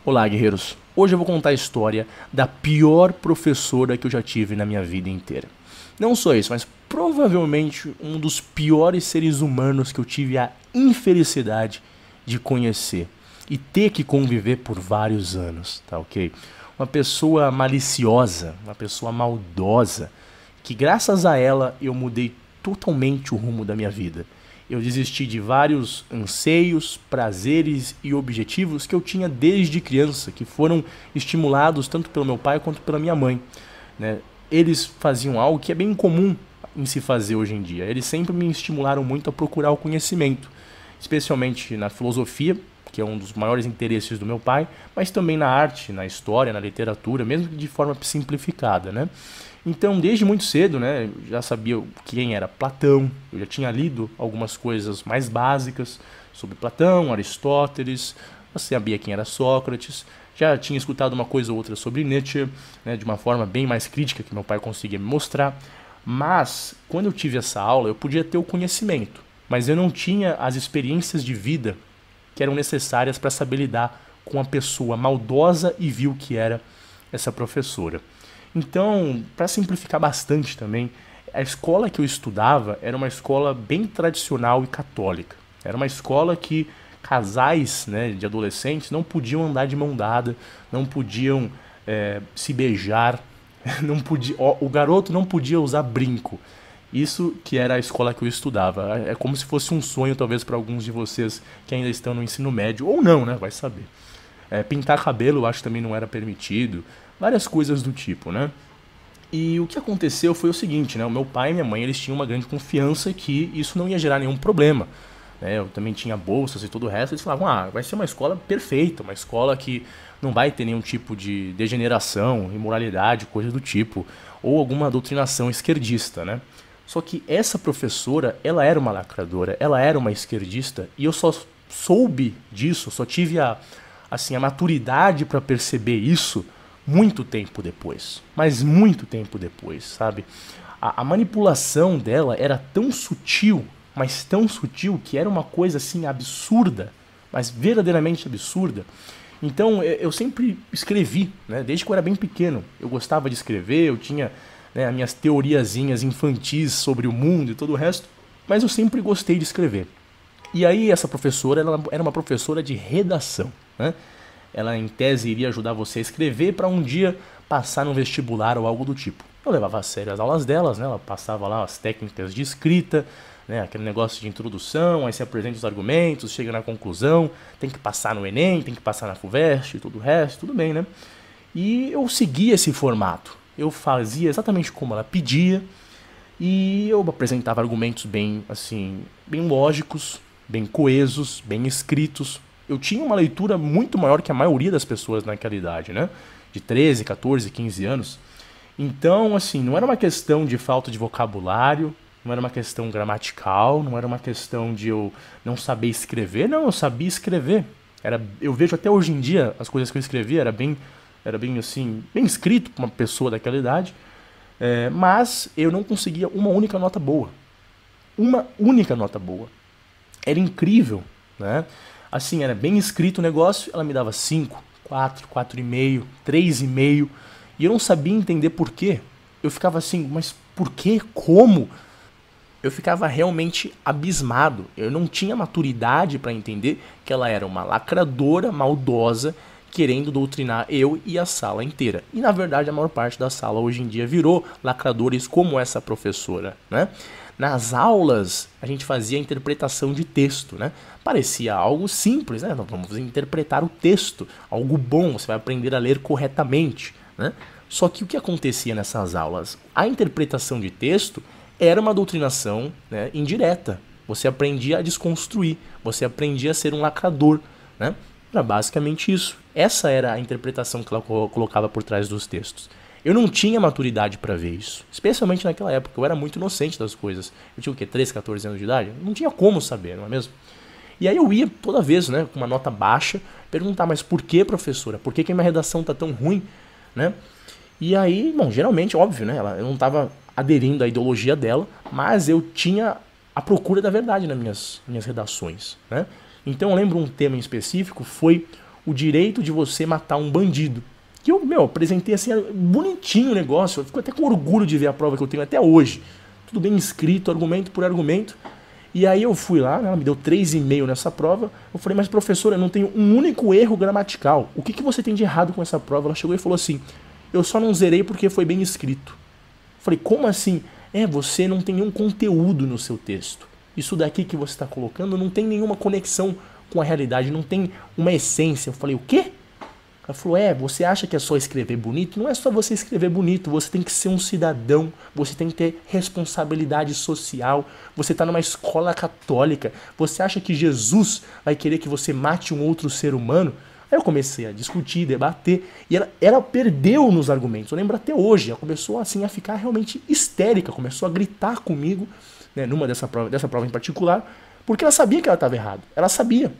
Olá, guerreiros. Hoje eu vou contar a história da pior professora que eu já tive na minha vida inteira. Não só isso, mas provavelmente um dos piores seres humanos que eu tive a infelicidade de conhecer e ter que conviver por vários anos, tá ok? Uma pessoa maliciosa, uma pessoa maldosa, que graças a ela eu mudei totalmente o rumo da minha vida. Eu desisti de vários anseios, prazeres e objetivos que eu tinha desde criança, que foram estimulados tanto pelo meu pai quanto pela minha mãe, né? Eles faziam algo que é bem comum em se fazer hoje em dia. Eles sempre me estimularam muito a procurar o conhecimento, especialmente na filosofia, que é um dos maiores interesses do meu pai, mas também na arte, na história, na literatura, mesmo que de forma simplificada, né? Então, desde muito cedo, né, eu já sabia quem era Platão, eu já tinha lido algumas coisas mais básicas sobre Platão, Aristóteles, eu sabia quem era Sócrates, já tinha escutado uma coisa ou outra sobre Nietzsche, né, de uma forma bem mais crítica que meu pai conseguia me mostrar, mas quando eu tive essa aula eu podia ter o conhecimento, mas eu não tinha as experiências de vida que eram necessárias para saber lidar com a pessoa maldosa e vil que era essa professora. Então, para simplificar bastante também, a escola que eu estudava era uma escola bem tradicional e católica. Era uma escola que casais, né, de adolescentes não podiam andar de mão dada, não podiam se beijar, não podia, o garoto não podia usar brinco. Isso que era a escola que eu estudava. É como se fosse um sonho, talvez, para alguns de vocês que ainda estão no ensino médio, ou não, né? Vai saber. Pintar cabelo, eu acho, também não era permitido. Várias coisas do tipo, né? E o que aconteceu foi o seguinte, né? O meu pai e minha mãe, eles tinham uma grande confiança que isso não ia gerar nenhum problema, né? Eu também tinha bolsas e todo o resto. Eles falavam, vai ser uma escola perfeita, uma escola que não vai ter nenhum tipo de degeneração, imoralidade, coisa do tipo, ou alguma doutrinação esquerdista, né? Só que essa professora, ela era uma lacradora, ela era uma esquerdista, e eu só soube disso, só tive a maturidade para perceber isso muito tempo depois. Mas muito tempo depois, sabe? A manipulação dela era tão sutil, mas tão sutil, que era uma coisa assim absurda, mas verdadeiramente absurda. Então eu sempre escrevi, né? Desde que eu era bem pequeno. Eu gostava de escrever, eu tinha, né, as minhas teoriazinhas infantis sobre o mundo e todo o resto, mas eu sempre gostei de escrever. E aí essa professora, ela era uma professora de redação, né? Ela em tese iria ajudar você a escrever para um dia passar no vestibular ou algo do tipo. Eu levava a sério as aulas delas, né? Ela passava lá as técnicas de escrita, né? Aquele negócio de introdução, aí se apresenta os argumentos, chega na conclusão, tem que passar no Enem, tem que passar na FUVEST e tudo o resto, tudo bem, né? E eu seguia esse formato. Eu fazia exatamente como ela pedia e eu apresentava argumentos bem, assim, bem lógicos, bem coesos, bem escritos. Eu tinha uma leitura muito maior que a maioria das pessoas naquela idade, né? De 13, 14, 15 anos. Então, assim, não era uma questão de falta de vocabulário, não era uma questão gramatical, não era uma questão de eu não saber escrever. Não, eu sabia escrever. Eu vejo até hoje em dia as coisas que eu escrevia, era bem assim, bem escrito para uma pessoa daquela idade. Mas eu não conseguia uma única nota boa. Uma única nota boa. Era incrível, né? Assim, era bem escrito o negócio, ela me dava 5, 4, 4,5, 3,5, e eu não sabia entender por quê. Eu ficava assim, mas por quê? Como? Eu ficava realmente abismado. Eu não tinha maturidade para entender que ela era uma lacradora maldosa querendo doutrinar eu e a sala inteira. E na verdade a maior parte da sala hoje em dia virou lacradores como essa professora, né? Nas aulas a gente fazia interpretação de texto, né? Parecia algo simples, né? Vamos interpretar o texto, algo bom, você vai aprender a ler corretamente, né? Só que o que acontecia nessas aulas? A interpretação de texto era uma doutrinação, né, indireta. Você aprendia a desconstruir, você aprendia a ser um lacrador, né? Era basicamente isso. Essa era a interpretação que ela colocava por trás dos textos. Eu não tinha maturidade para ver isso, especialmente naquela época. Eu era muito inocente das coisas. Eu tinha o quê? 13, 14 anos de idade? Não tinha como saber, não é mesmo? E aí eu ia toda vez, né, com uma nota baixa, perguntar, mas por que, professora? Por que a minha redação tá tão ruim, né? E aí, bom, geralmente, óbvio, né, eu não estava aderindo à ideologia dela, mas eu tinha a procura da verdade nas minhas redações, né? Então eu lembro um tema em específico, foi o direito de você matar um bandido. Que eu, meu, apresentei assim, bonitinho o negócio, eu fico até com orgulho de ver a prova que eu tenho até hoje. Tudo bem escrito, argumento por argumento. E aí eu fui lá, né, ela me deu 3,5 nessa prova. Eu falei, mas professora, eu não tenho um único erro gramatical. O que você tem de errado com essa prova? Ela chegou e falou assim, eu só não zerei porque foi bem escrito. Eu falei, como assim? Você não tem nenhum conteúdo no seu texto. Isso daqui que você está colocando não tem nenhuma conexão com a realidade, não tem uma essência. Eu falei, o quê? Ela falou, você acha que é só escrever bonito? Não é só você escrever bonito, você tem que ser um cidadão, você tem que ter responsabilidade social, você está numa escola católica, você acha que Jesus vai querer que você mate um outro ser humano? Aí eu comecei a discutir, debater, e ela perdeu nos argumentos, eu lembro até hoje, ela começou assim a ficar realmente histérica, começou a gritar comigo, né, dessa prova em particular, porque ela sabia que ela estava errada, ela sabia.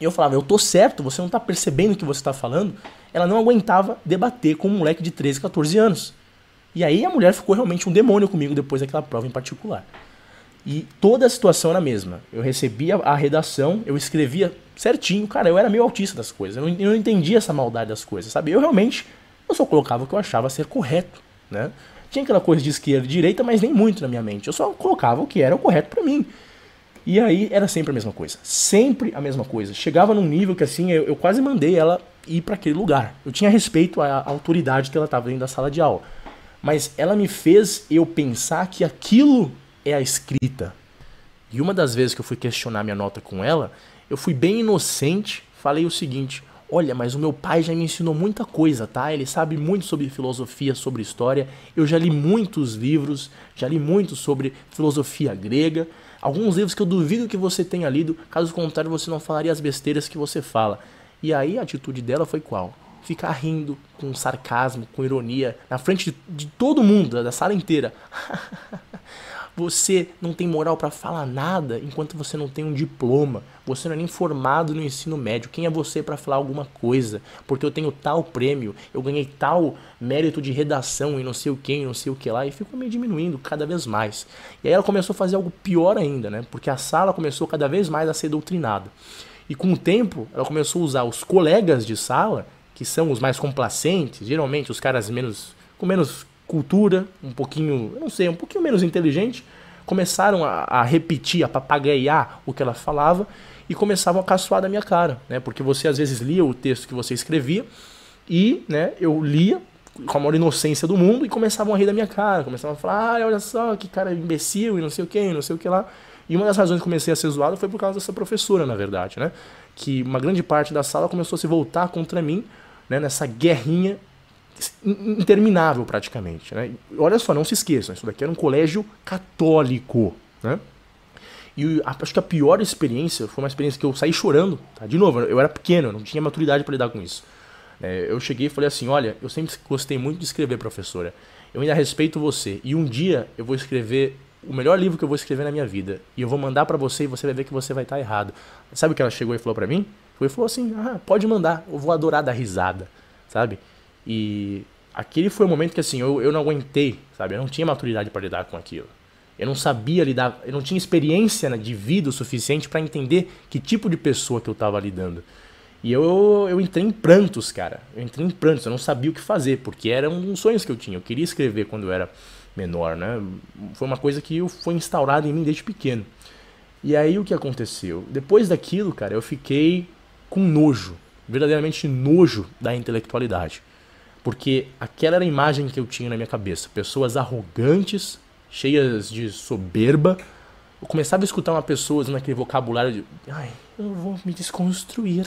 E eu falava, eu tô certo, você não tá percebendo o que você tá falando. Ela não aguentava debater com um moleque de 13, 14 anos. E aí a mulher ficou realmente um demônio comigo depois daquela prova em particular. E toda a situação era a mesma. Eu recebia a redação, eu escrevia certinho. Cara, eu era meio autista das coisas. Eu não entendia essa maldade das coisas, sabe? Eu só colocava o que eu achava ser correto, né? Tinha aquela coisa de esquerda e direita, mas nem muito na minha mente. Eu só colocava o que era o correto pra mim. E aí era sempre a mesma coisa. Sempre a mesma coisa. Chegava num nível que assim, eu quase mandei ela ir para aquele lugar. Eu tinha respeito à autoridade que ela estava dentro da sala de aula. Mas ela me fez eu pensar que aquilo é a escrita. E uma das vezes que eu fui questionar minha nota com ela, eu fui bem inocente, falei o seguinte, olha, mas o meu pai já me ensinou muita coisa, tá? Ele sabe muito sobre filosofia, sobre história. Eu já li muitos livros, já li muito sobre filosofia grega. Alguns livros que eu duvido que você tenha lido, caso contrário você não falaria as besteiras que você fala. E aí a atitude dela foi qual? Ficar rindo, com sarcasmo, com ironia, na frente de todo mundo, da sala inteira. Você não tem moral pra falar nada enquanto você não tem um diploma. Você não é nem formado no ensino médio. Quem é você pra falar alguma coisa? Porque eu tenho tal prêmio, eu ganhei tal mérito de redação e não sei o que, não sei o que lá. E ficou me diminuindo cada vez mais. E aí ela começou a fazer algo pior ainda, né? Porque a sala começou cada vez mais a ser doutrinada. E com o tempo, ela começou a usar os colegas de sala, que são os mais complacentes, geralmente os caras com menos cultura, um pouquinho, eu não sei, um pouquinho menos inteligente, começaram a repetir, a papagaiar o que ela falava e começavam a caçoar da minha cara, né? Porque você às vezes lia o texto que você escrevia e, né, eu lia com a maior inocência do mundo e começavam a rir da minha cara, começavam a falar, olha só, que cara imbecil e não sei o que, não sei o que lá. E uma das razões que comecei a ser zoado foi por causa dessa professora, na verdade, né? Que uma grande parte da sala começou a se voltar contra mim, né, nessa guerrinha interminável praticamente, né? Olha só, não se esqueçam, isso daqui era um colégio católico, né? E acho que a pior experiência foi uma experiência que eu saí chorando, tá? De novo, eu era pequeno, eu não tinha maturidade para lidar com isso. Eu cheguei e falei assim, olha, eu sempre gostei muito de escrever, professora, eu ainda respeito você, e um dia eu vou escrever o melhor livro que eu vou escrever na minha vida, e eu vou mandar pra você e você vai ver que você vai estar errado. Sabe o que ela chegou e falou pra mim? Ele falou assim, pode mandar, eu vou adorar dar risada, sabe? E aquele foi o momento que assim, eu não aguentei, sabe? Eu não tinha maturidade para lidar com aquilo. Eu não sabia lidar, eu não tinha experiência, né, de vida o suficiente para entender que tipo de pessoa que eu tava lidando. E eu entrei em prantos, cara. Eu entrei em prantos, eu não sabia o que fazer, porque era um dos sonhos que eu tinha. Eu queria escrever quando eu era menor, né? Foi uma coisa que foi instaurada em mim desde pequeno. E aí o que aconteceu? Depois daquilo, cara, eu fiquei com nojo, verdadeiramente nojo da intelectualidade. Porque aquela era a imagem que eu tinha na minha cabeça. Pessoas arrogantes, cheias de soberba. Eu começava a escutar uma pessoa usando aquele vocabulário de... Ai, eu vou me desconstruir.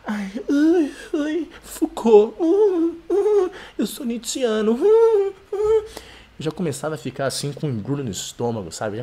Ai, Foucault. Eu sou nietzschiano. Eu já começava a ficar assim com um embrulho no estômago, sabe?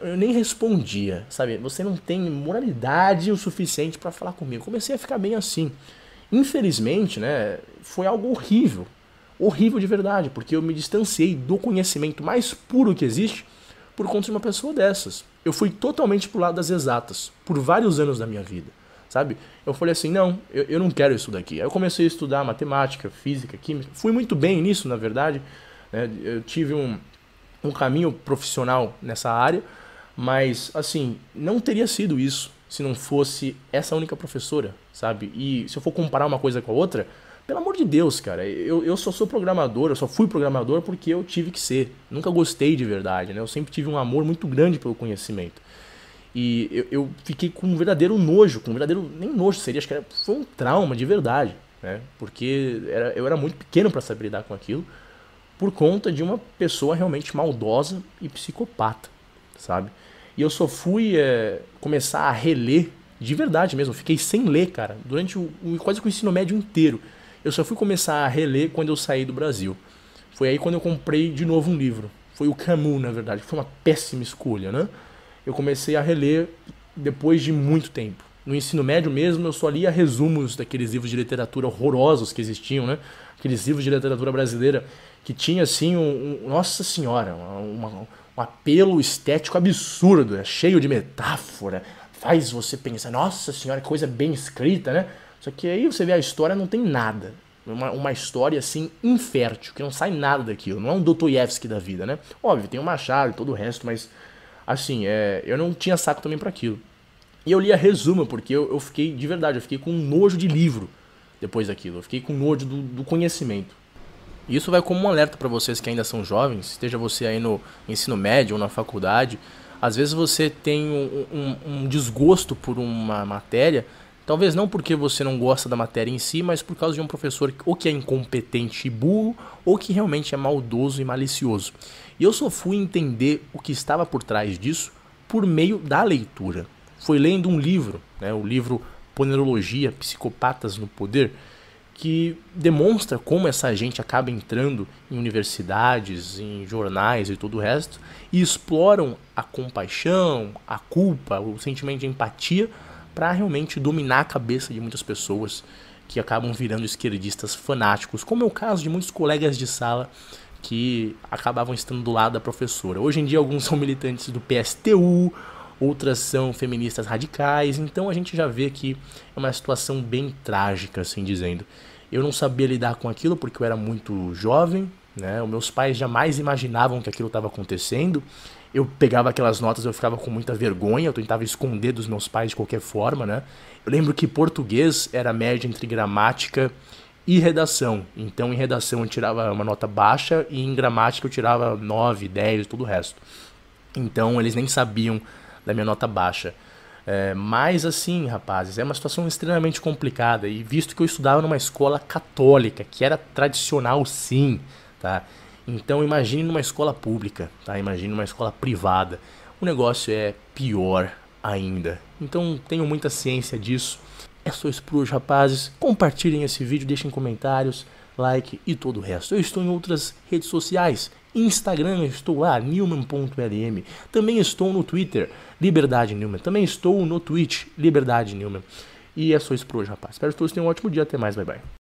Eu nem respondia, sabe? Você não tem moralidade o suficiente pra falar comigo. Comecei a ficar bem assim. Infelizmente, né, foi algo horrível. Horrível de verdade, porque eu me distanciei do conhecimento mais puro que existe por conta de uma pessoa dessas. Eu fui totalmente pro lado das exatas, por vários anos da minha vida, sabe? Eu falei assim, não, eu não quero isso daqui. Aí eu comecei a estudar matemática, física, química. Fui muito bem nisso, na verdade, né? Eu tive um caminho profissional nessa área, mas, assim, não teria sido isso se não fosse essa única professora, sabe? E se eu for comparar uma coisa com a outra, pelo amor de Deus, cara, eu só sou programador, eu só fui programador porque eu tive que ser. Nunca gostei de verdade, né? Eu sempre tive um amor muito grande pelo conhecimento. E eu fiquei com um verdadeiro nojo, nem nojo seria, acho que foi um trauma de verdade, né? Porque eu era muito pequeno para saber lidar com aquilo, por conta de uma pessoa realmente maldosa e psicopata, sabe? E eu só fui começar a reler, de verdade mesmo, eu fiquei sem ler, cara, durante quase que o ensino médio inteiro. Eu só fui começar a reler quando eu saí do Brasil. Foi aí quando eu comprei de novo um livro. Foi o Camus, na verdade, foi uma péssima escolha, né? Eu comecei a reler depois de muito tempo. No ensino médio mesmo, eu só lia resumos daqueles livros de literatura horrorosos que existiam, né? Aqueles livros de literatura brasileira que tinha, assim, nossa senhora, um apelo estético absurdo, cheio de metáfora, faz você pensar, nossa senhora, que coisa bem escrita, né? Só que aí você vê a história, não tem nada. Uma história, assim, infértil, que não sai nada daquilo. Não é um Dostoiévski da vida, né? Óbvio, tem o Machado e todo o resto, mas, assim, eu não tinha saco também pra aquilo. E eu lia resumo, porque eu fiquei, de verdade, eu fiquei com nojo de livro depois daquilo. Eu fiquei com nojo do conhecimento. E isso vai como um alerta para vocês que ainda são jovens, esteja você aí no ensino médio ou na faculdade. Às vezes você tem um desgosto por uma matéria, talvez não porque você não gosta da matéria em si, mas por causa de um professor ou que é incompetente e burro, ou que realmente é maldoso e malicioso. E eu só fui entender o que estava por trás disso por meio da leitura. Foi lendo um livro, né, o livro Ponerologia, Psicopatas no Poder, que demonstra como essa gente acaba entrando em universidades, em jornais e todo o resto, e exploram a compaixão, a culpa, o sentimento de empatia para realmente dominar a cabeça de muitas pessoas que acabam virando esquerdistas fanáticos, como é o caso de muitos colegas de sala que acabavam estando do lado da professora. Hoje em dia alguns são militantes do PSTU, outras são feministas radicais, então a gente já vê que é uma situação bem trágica, assim dizendo. Eu não sabia lidar com aquilo porque eu era muito jovem, né? Os meus pais jamais imaginavam que aquilo estava acontecendo. Eu pegava aquelas notas, eu ficava com muita vergonha, eu tentava esconder dos meus pais de qualquer forma, né? Eu lembro que português era a média entre gramática e redação. Então em redação eu tirava uma nota baixa e em gramática eu tirava 9, 10 e todo o resto. Então eles nem sabiam da minha nota baixa. Mas assim, rapazes, é uma situação extremamente complicada. E visto que eu estudava numa escola católica, que era tradicional sim, tá? Então imagine numa escola pública, tá? Imagine numa escola privada. O negócio é pior ainda. Então tenham muita ciência disso. É só isso por hoje, rapazes. Compartilhem esse vídeo, deixem comentários, like e todo o resto. Eu estou em outras redes sociais. Instagram, eu estou lá, newman.lm. Também estou no Twitter, Liberdade Newman. Também estou no Twitch, Liberdade Newman. E é só isso por hoje, rapaz. Espero que todos tenham um ótimo dia. Até mais, bye bye.